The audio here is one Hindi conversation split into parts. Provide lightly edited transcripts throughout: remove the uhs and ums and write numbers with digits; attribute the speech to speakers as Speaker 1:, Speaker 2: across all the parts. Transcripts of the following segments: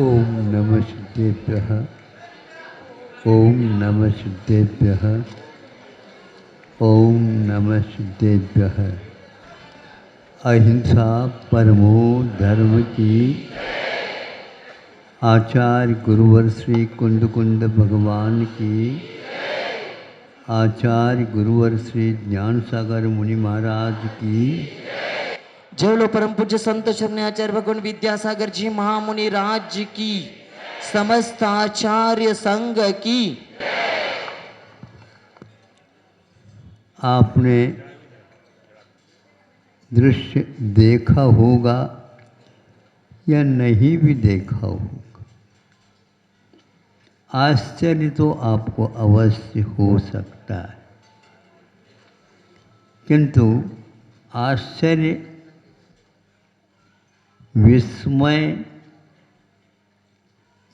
Speaker 1: ओम नमः सिद्धेभ्यः। ओम नमः सिद्धेभ्यः। ओम नमः सिद्धेभ्यः। अहिंसा परमो धर्म की। आचार्य गुरुवर श्री कुंद कुंद भगवान की। आचार्य गुरुवर श्री ज्ञान सागर मुनि महाराज की।
Speaker 2: जय लो परम पूज्य संत शरण्य आचार्य भगवान विद्यासागर जी महामुनि राज्य की, समस्त आचार्य संघ की।
Speaker 1: आपने दृश्य देखा होगा या नहीं भी देखा होगा, आश्चर्य तो आपको अवश्य हो सकता है, किंतु आश्चर्य, विस्मय,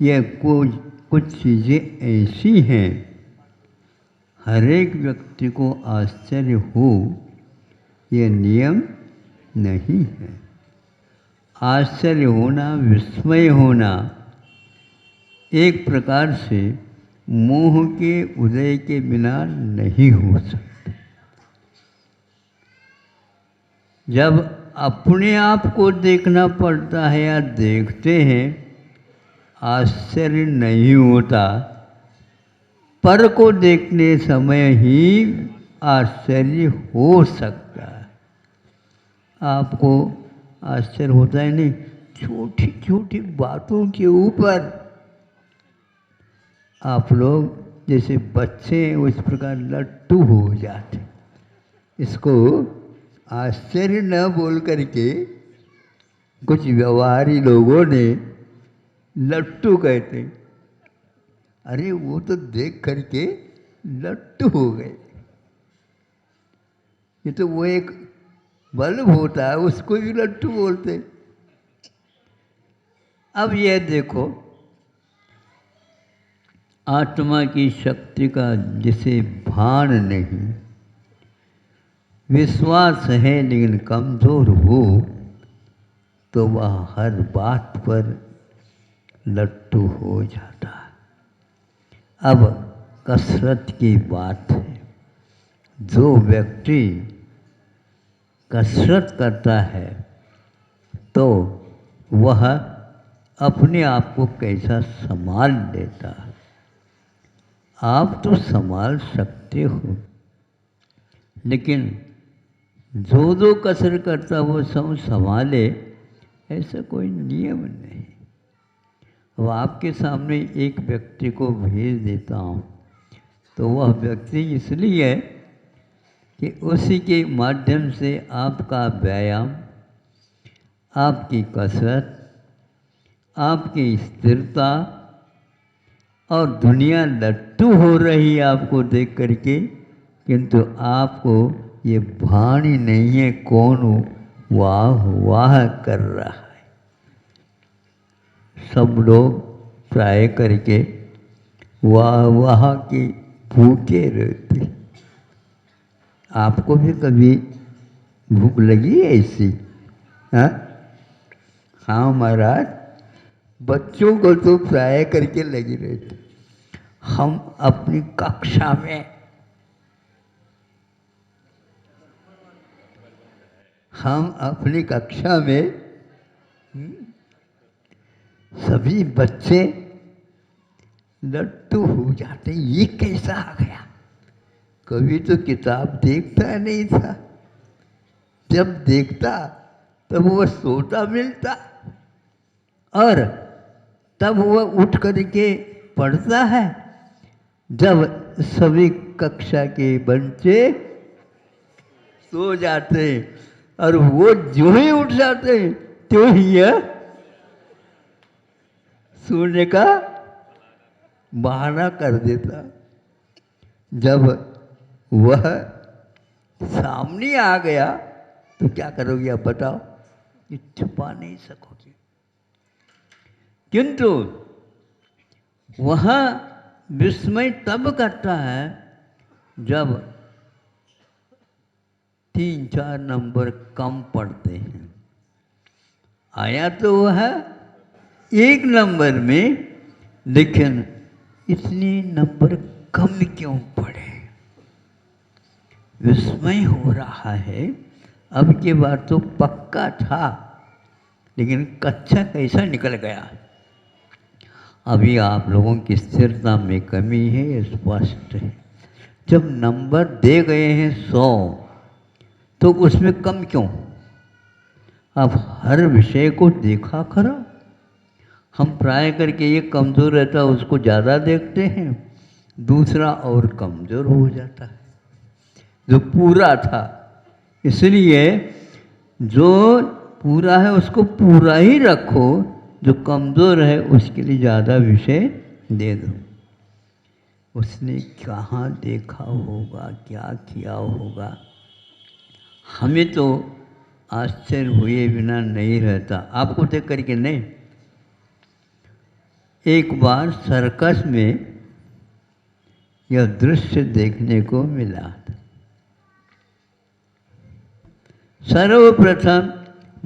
Speaker 1: ये कुछ चीज़ें ऐसी हैं, हर एक व्यक्ति को आश्चर्य हो ये नियम नहीं है। आश्चर्य होना, विस्मय होना एक प्रकार से मोह के उदय के बिना नहीं हो सकता। जब अपने आप को देखना पड़ता है या देखते हैं, आश्चर्य नहीं होता, पर को देखने समय ही आश्चर्य हो सकता है। आपको आश्चर्य होता है नहीं, छोटी छोटी बातों के ऊपर आप लोग जैसे बच्चे उस प्रकार लट्टू हो जाते। इसको आश्चर्य न बोल करके कुछ व्यवहारी लोगों ने लट्टू कहते। अरे वो तो देख करके लट्टू हो गए। ये तो वो एक बल्ब होता है, उसको भी लट्टू बोलते। अब ये देखो, आत्मा की शक्ति का जिसे भान नहीं, विश्वास है लेकिन कमज़ोर हो, तो वह हर बात पर लट्टू हो जाता है। अब कसरत की बात है। जो व्यक्ति कसरत करता है तो वह अपने आप को कैसा संभाल लेता है। आप तो संभाल सकते हो, लेकिन जो कसरत करता वो सब संभाले, ऐसा कोई नियम नहीं। अब आपके सामने एक व्यक्ति को भेज देता हूँ, तो वह व्यक्ति इसलिए कि उसी के माध्यम से आपका व्यायाम, आपकी कसरत, आपकी स्थिरता और दुनिया लट्टू हो रही है आपको देख करके, किंतु आपको ये भान ही नहीं है कौन वाह वाह कर रहा है। सब लोग प्राय करके वाह वाह की भूखे रहते। आपको भी कभी भूख लगी है ऐसी? हाँ हाँ महाराज, बच्चों को तो प्राय करके लगी रहती। हम अपनी कक्षा में सभी बच्चे लट्टू हो जाते। ये कैसा आ गया? कभी तो किताब देखता नहीं था, जब देखता तब वह सोता मिलता और तब वह उठ करके पढ़ता है। जब सभी कक्षा के बच्चे सो जाते और वो जो ही उठ जाते तो ही यह सोने का बहाना कर देता। जब वह सामने आ गया तो क्या करोगे आप बताओ? ये छुपा नहीं सकोगे। किंतु वह विस्मय तब करता है जब 3-4 नंबर कम पड़ते हैं। आया तो वह एक नंबर में, लेकिन इतने नंबर कम क्यों पड़े? विस्मय हो रहा है। अब की बार तो पक्का था, लेकिन कच्चा कैसा निकल गया। अभी आप लोगों की स्थिरता में कमी है, ये स्पष्ट है। जब नंबर दे गए हैं 100, तो उसमें कम क्यों? आप हर विषय को देखा करो। हम प्राय करके ये कमज़ोर रहता है उसको ज़्यादा देखते हैं, दूसरा और कमज़ोर हो जाता है जो पूरा था। इसलिए जो पूरा है उसको पूरा ही रखो, जो कमज़ोर है उसके लिए ज़्यादा विषय दे दो। उसने कहाँ देखा होगा, क्या किया होगा, हमें तो आश्चर्य हुए बिना नहीं रहता। आपको देख करके नहीं। एक बार सर्कस में यह दृश्य देखने को मिला। सर्वप्रथम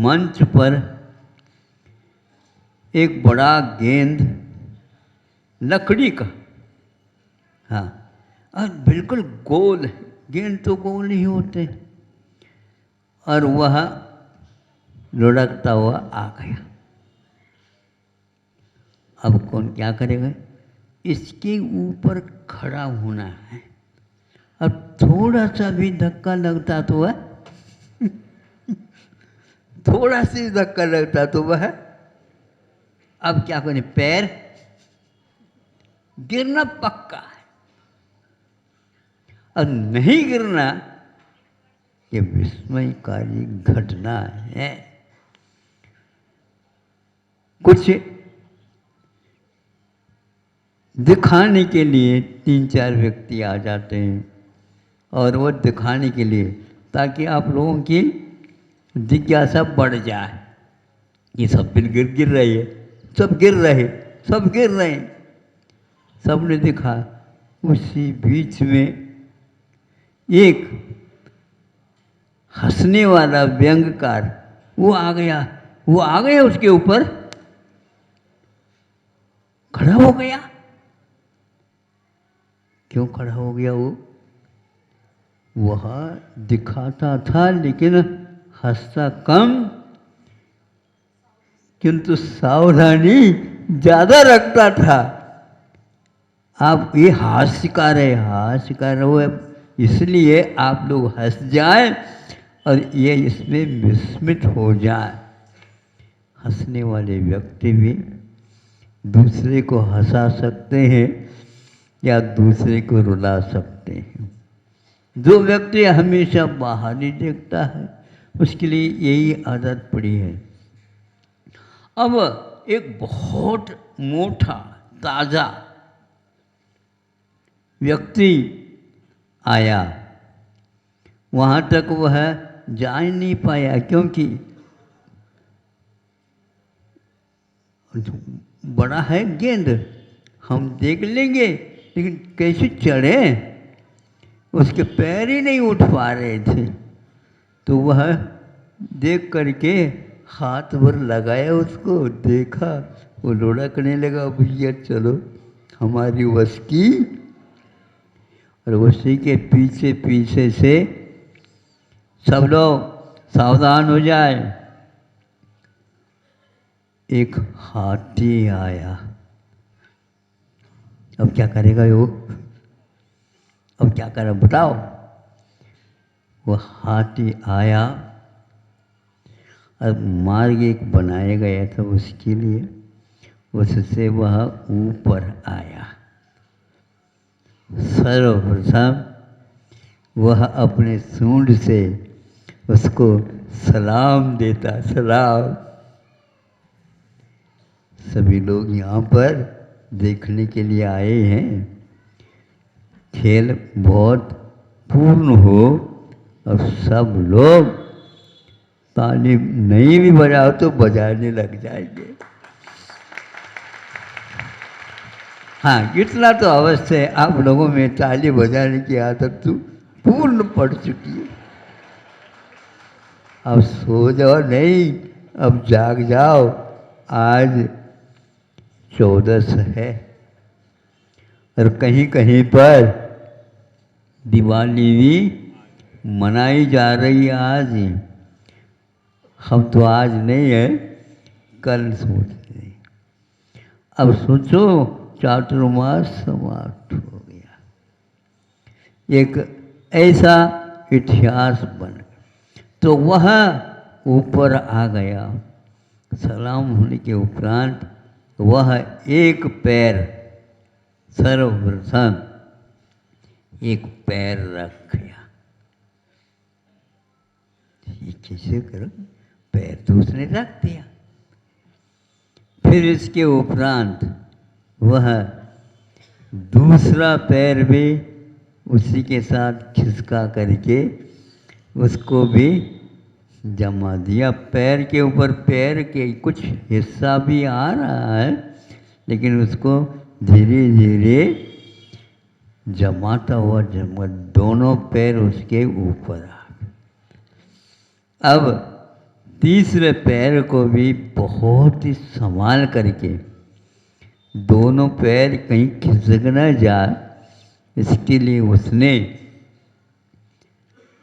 Speaker 1: मंच पर एक बड़ा गेंद, लकड़ी का, हाँ, और बिल्कुल गोल है। गेंद तो गोल ही होते हैं, और वह लुढ़कता हुआ आ गया। अब कौन क्या करेगा? इसके ऊपर खड़ा होना है। अब थोड़ा सा भी धक्का लगता तो वह थोड़ा सी धक्का लगता तो वह, अब क्या करें, पैर गिरना पक्का है। और नहीं गिरना, ये विस्मयकारी घटना है। कुछ दिखाने के लिए 3-4 व्यक्ति आ जाते हैं, और वो दिखाने के लिए, ताकि आप लोगों की जिज्ञासा बढ़ जाए। ये सब बिल गिर रही है, सब गिर रहे, सब गिर रहे हैं, सबने दिखा। उसी बीच में एक हंसने वाला व्यंग्यकार वो आ गया, उसके ऊपर खड़ा हो गया। क्यों खड़ा हो गया? वो वह दिखाता था, लेकिन हंसता कम, किंतु सावधानी ज्यादा रखता था। आप ये हास्यकार है वो, इसलिए आप लोग हंस जाएं और ये इसमें विस्मित हो जाए। हंसने वाले व्यक्ति भी दूसरे को हंसा सकते हैं या दूसरे को रुला सकते हैं। जो व्यक्ति हमेशा बाहर ही देखता है, उसके लिए यही आदत पड़ी है। अब एक बहुत मोटा ताज़ा व्यक्ति आया। वहाँ तक वह जा ही नहीं पाया, क्योंकि बड़ा है गेंद, हम देख लेंगे, लेकिन कैसे चढ़े? उसके पैर ही नहीं उठ पा रहे थे। तो वह देख करके हाथ भर लगाया, उसको देखा, वो लुढ़कने लगा। भैया चलो, हमारी वश की। और उसी के पीछे पीछे से सब लोग सावधान हो जाए। एक हाथी आया। अब क्या करेगा वो? अब क्या करे बताओ? वो हाथी आया, अब मार्ग एक बनाया गया था उसके लिए, उससे वह ऊपर आया। सर्वप्रथम वह अपने सूंड से उसको सलाम देता। सलाम। सभी लोग यहाँ पर देखने के लिए आए हैं। खेल बहुत पूर्ण हो और सब लोग ताली नहीं भी बजाओ तो बजाने लग जाएंगे। हाँ, इतना तो अवश्य है, आप लोगों में ताली बजाने की आदत तो पूर्ण पड़ चुकी है। अब सो जाओ नहीं, अब जाग जाओ। आज 14 है। और कहीं कहीं पर दिवाली भी मनाई जा रही है आज ही। हम तो आज नहीं है, कल सोचते हैं। अब सोचो चातुर्मास समाप्त हो गया, एक ऐसा इतिहास बन गया। तो वह ऊपर आ गया। सलाम होने के उपरांत वह एक पैर सर्वप्रथम एक पैर रख गया। ये कैसे करो? पैर तो उसने रख दिया। फिर इसके उपरांत वह दूसरा पैर भी उसी के साथ खिसका करके उसको भी जमा दिया। पैर के ऊपर पैर के कुछ हिस्सा भी आ रहा है, लेकिन उसको धीरे धीरे जमाता हुआ दोनों पैर उसके ऊपर आ गए। अब तीसरे पैर को भी बहुत ही संभाल करके, दोनों पैर कहीं खिसक न जाए, इसके लिए उसने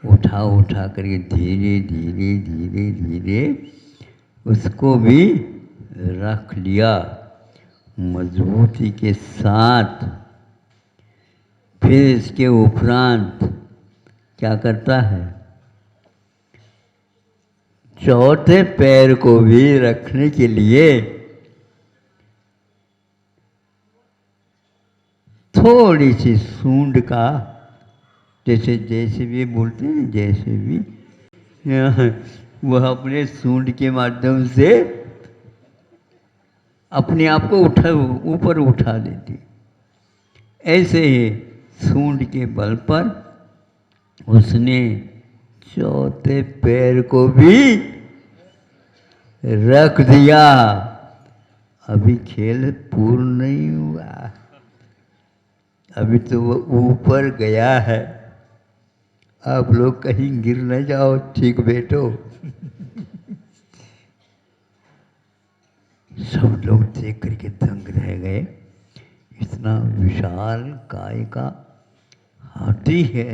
Speaker 1: उठा करके धीरे धीरे धीरे धीरे उसको भी रख लिया मजबूती के साथ। फिर इसके उपरांत क्या करता है? चौथे पैर को भी रखने के लिए थोड़ी सी सूंड का, जैसे जैसे भी बोलते हैं, जैसे भी वह अपने सूंड के माध्यम से अपने आप को ऊपर उठा देती। ऐसे ही सूंड के बल पर उसने चौथे पैर को भी रख दिया। अभी खेल पूर्ण नहीं हुआ, अभी तो वो ऊपर गया है। आप लोग कहीं गिर न जाओ, ठीक बैठो। सब लोग देख करके दंग रह गए। इतना विशाल काय का हाथी है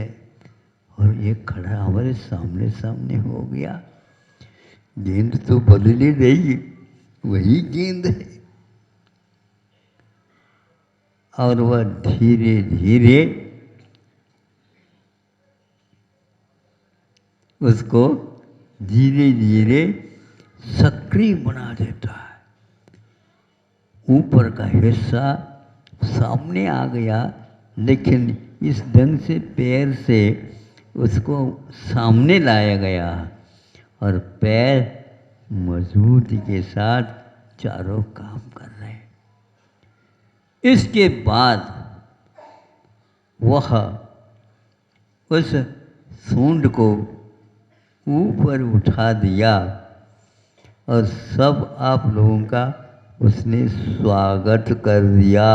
Speaker 1: और ये खड़ा हमारे सामने सामने हो गया। गेंद तो बदली नहीं, वही गेंद है। और वह धीरे धीरे उसको धीरे धीरे सक्रिय बना देता है। ऊपर का हिस्सा सामने आ गया, लेकिन इस ढंग से पैर से उसको सामने लाया गया और पैर मजबूती के साथ चारों काम कर रहे हैं। इसके बाद वह उस सूंड को ऊपर उठा दिया और सब आप लोगों का उसने स्वागत कर दिया।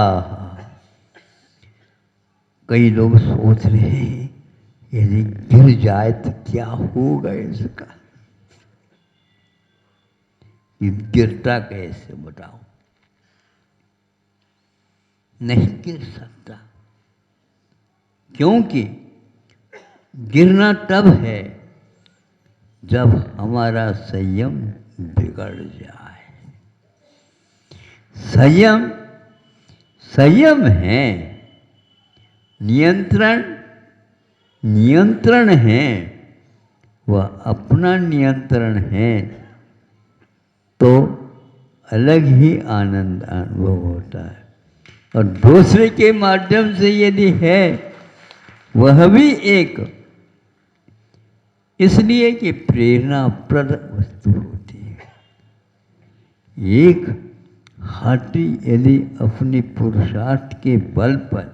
Speaker 1: कई लोग सोच रहे हैं यदि गिर जाए तो क्या होगा इसका, ये गिरता कैसे बताओ? नहीं गिर सकता, क्योंकि गिरना तब है जब हमारा संयम बिगड़ जाए। संयम संयम है, नियंत्रण है, वह अपना नियंत्रण है तो अलग ही आनंद अनुभव होता है। और दूसरे के माध्यम से यदि है, वह भी एक, इसलिए कि प्रेरणाप्रद वस्तु होती है। एक हाथी यदि अपने पुरुषार्थ के बल पर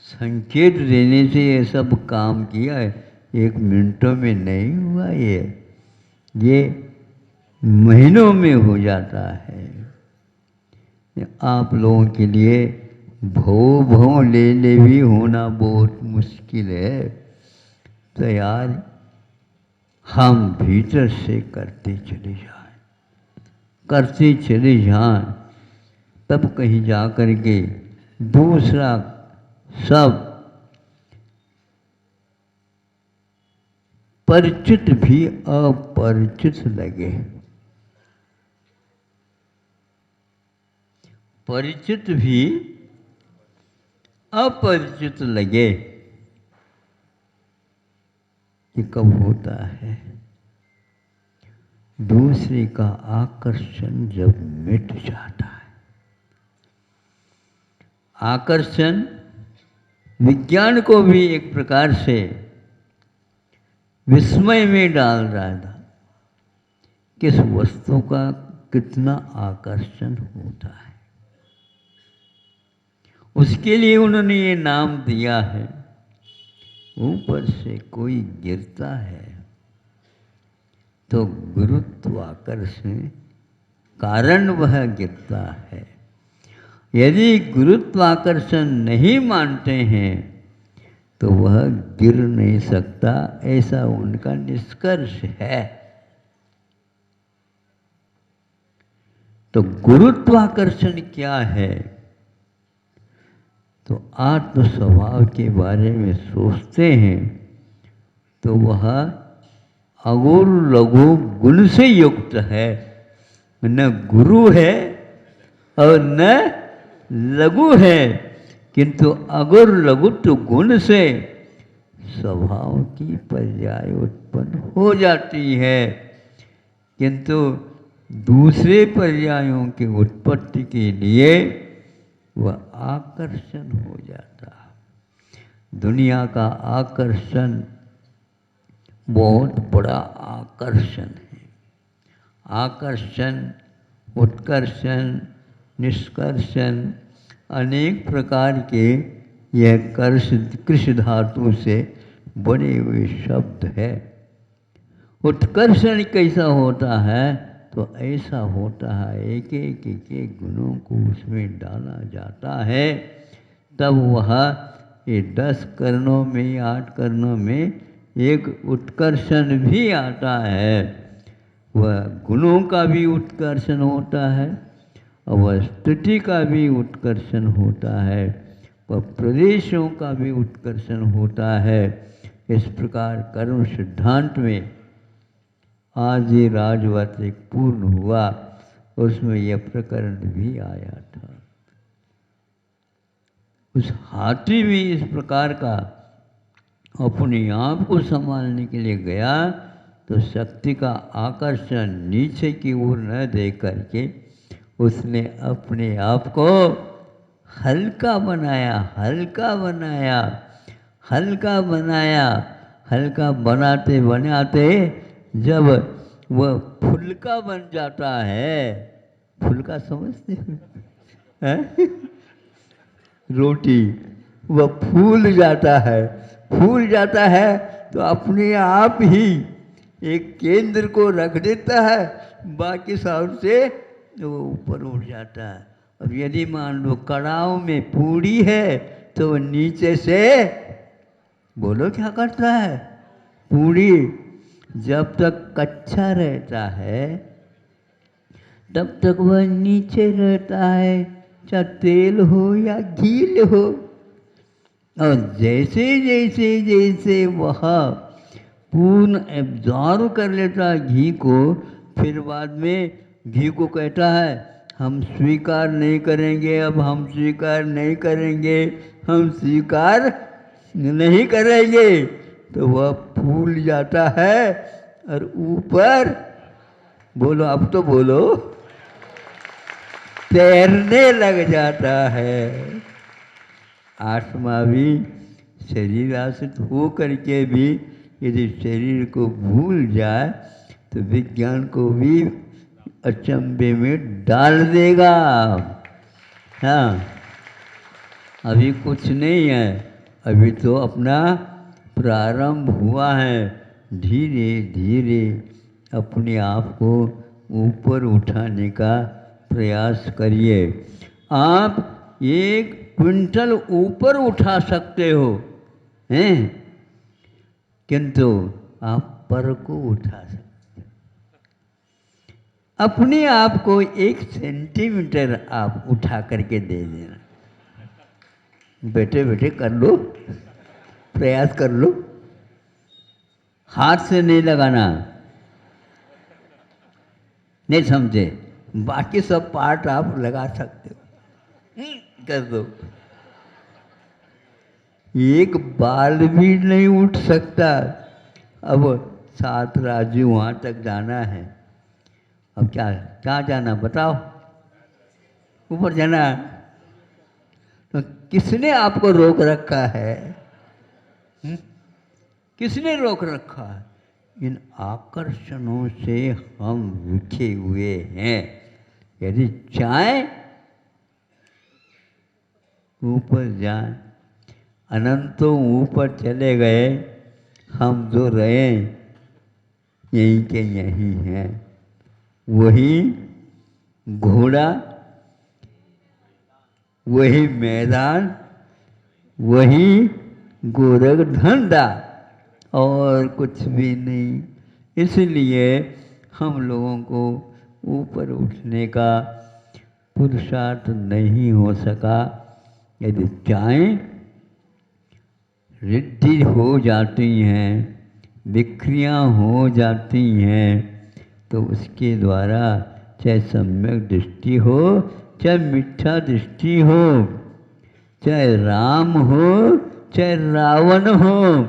Speaker 1: संकेत देने से ये सब काम किया है, 1 मिनटों में नहीं हुआ, ये महीनों में हो जाता है। आप लोगों के लिए भव लेने भी होना बहुत मुश्किल है। तैयार हम भीतर से करते चले जाएं करते चले जाएं, तब कहीं जा कर के दूसरा सब परिचित भी अपरिचित लगे, परिचित भी अपरिचित लगे। ये कब होता है? दूसरे का आकर्षण जब मिट जाता है। आकर्षण विज्ञान को भी एक प्रकार से विस्मय में डाल रहा था, किस वस्तु का कितना आकर्षण होता है। उसके लिए उन्होंने ये नाम दिया है, ऊपर से कोई गिरता है तो गुरुत्वाकर्षण कारण वह गिरता है। यदि गुरुत्वाकर्षण नहीं मानते हैं तो वह गिर नहीं सकता, ऐसा उनका निष्कर्ष है। तो गुरुत्वाकर्षण क्या है? तो आत्म स्वभाव के बारे में सोचते हैं तो वह अगुर लघु गुण से युक्त है, न गुरु है और न लघु है, किंतु अगुर लघु तो गुण से स्वभाव की पर्याय उत्पन्न हो जाती है, किंतु दूसरे पर्यायों की उत्पत्ति के लिए वह आकर्षण हो जाता है। दुनिया का आकर्षण बहुत बड़ा आकर्षण है। आकर्षण, उत्कर्षण, निष्कर्षण अनेक प्रकार के यह कृष धातु से बने हुए शब्द है। उत्कर्षण कैसा होता है? तो ऐसा होता है एक एक गुणों को उसमें डाला जाता है, तब वह ये 10 कर्णों में 8 कर्णों में एक उत्कर्षण भी आता है। वह गुणों का भी उत्कर्षण होता है और वह स्तुति का भी उत्कर्षण होता है, वह प्रदेशों का भी उत्कर्षण होता है। इस प्रकार कर्म सिद्धांत में आज ये राजवत एक पूर्ण हुआ, उसमें यह प्रकरण भी आया था। उस हाथी भी इस प्रकार का अपने आप को संभालने के लिए गया तो शक्ति का आकर्षण नीचे की ओर न दे करके उसने अपने आप को हल्का बनाया, हल्का बनाया, हल्का बनाया। हल्का बनाते बनाते जब वह फुल्का बन जाता है, फुल्का समझते हैं? रोटी, वह फूल जाता है, फूल जाता है तो अपने आप ही एक केंद्र को रख देता है, बाकी सब से वो ऊपर उठ जाता है। अब यदि मान लो कड़ाव में पूड़ी है तो नीचे से बोलो क्या करता है? पूड़ी जब तक कच्चा रहता है तब तक वह नीचे रहता है, चाहे तेल हो या घी हो। और जैसे जैसे जैसे वह पूर्ण एब्जॉर्व कर लेता है घी को, फिर बाद में घी को कहता है हम स्वीकार नहीं करेंगे, अब हम स्वीकार नहीं करेंगे, हम स्वीकार नहीं करेंगे। तो वह फूल जाता है और ऊपर बोलो, अब तो बोलो, तैरने लग जाता है। आत्मा भी शरीर आश्रित हो करके भी यदि शरीर को भूल जाए तो विज्ञान को भी अचंभे में डाल देगा। हाँ, अभी कुछ नहीं है, अभी तो अपना प्रारंभ हुआ है। धीरे धीरे अपने आप को ऊपर उठाने का प्रयास करिए। आप 1 क्विंटल ऊपर उठा सकते हो, हैं? किंतु आप पर को उठा सकते। अपने आप को 1 सेंटीमीटर आप उठा करके दे देना। बैठे बैठे कर लो, प्रयास कर लो, हाथ से नहीं लगाना, नहीं समझे? बाकी सब पार्ट आप लगा सकते हो। कर दो। एक बाल भी नहीं उठ सकता। अब 7 राजू वहाँ तक जाना है। अब क्या क्या जाना बताओ? ऊपर जाना। तो किसने आपको रोक रखा है? किसने रोक रखा है? इन आकर्षणों से हम रुके हुए हैं। यदि चाहे ऊपर जाए, अनंतों ऊपर चले गए, हम जो रहे यहीं के यहीं हैं। वही घोड़ा, वही मैदान, वही गोरख धंधा, और कुछ भी नहीं। इसलिए हम लोगों को ऊपर उठने का पुरुषार्थ नहीं हो सका। यदि चाहें, रिद्धि हो जाती हैं, विक्रियाँ हो जाती हैं, तो उसके द्वारा चाहे सम्यक दृष्टि हो, चाहे मिथ्या दृष्टि हो, चाहे राम हो, चाहे रावण हो।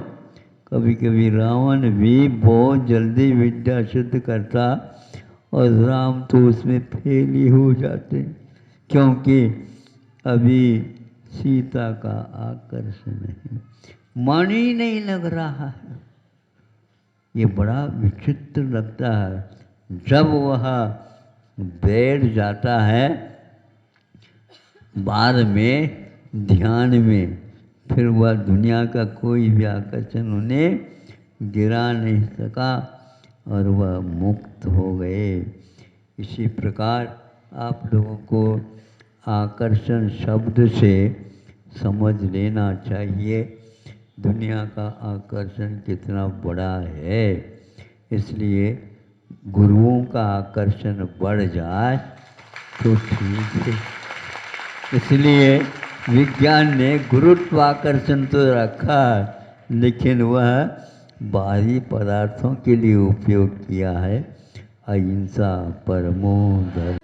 Speaker 1: कभी कभी रावण भी बहुत जल्दी विद्या सिद्ध करता और राम तो उसमें फेल ही हो जाते, क्योंकि अभी सीता का आकर्षण है, मन ही नहीं लग रहा है। ये बड़ा विचित्र लगता है। जब वह बैठ जाता है बाद में ध्यान में, फिर वह दुनिया का कोई भी आकर्षण उन्हें गिरा नहीं सका और वह मुक्त हो गए। इसी प्रकार आप लोगों को आकर्षण शब्द से समझ लेना चाहिए दुनिया का आकर्षण कितना बड़ा है। इसलिए गुरुओं का आकर्षण बढ़ जाए तो ठीक है। इसलिए विज्ञान ने गुरुत्वाकर्षण तो रखा, लेकिन वह बाहरी पदार्थों के लिए उपयोग किया है। अहिंसा परमो धर्म।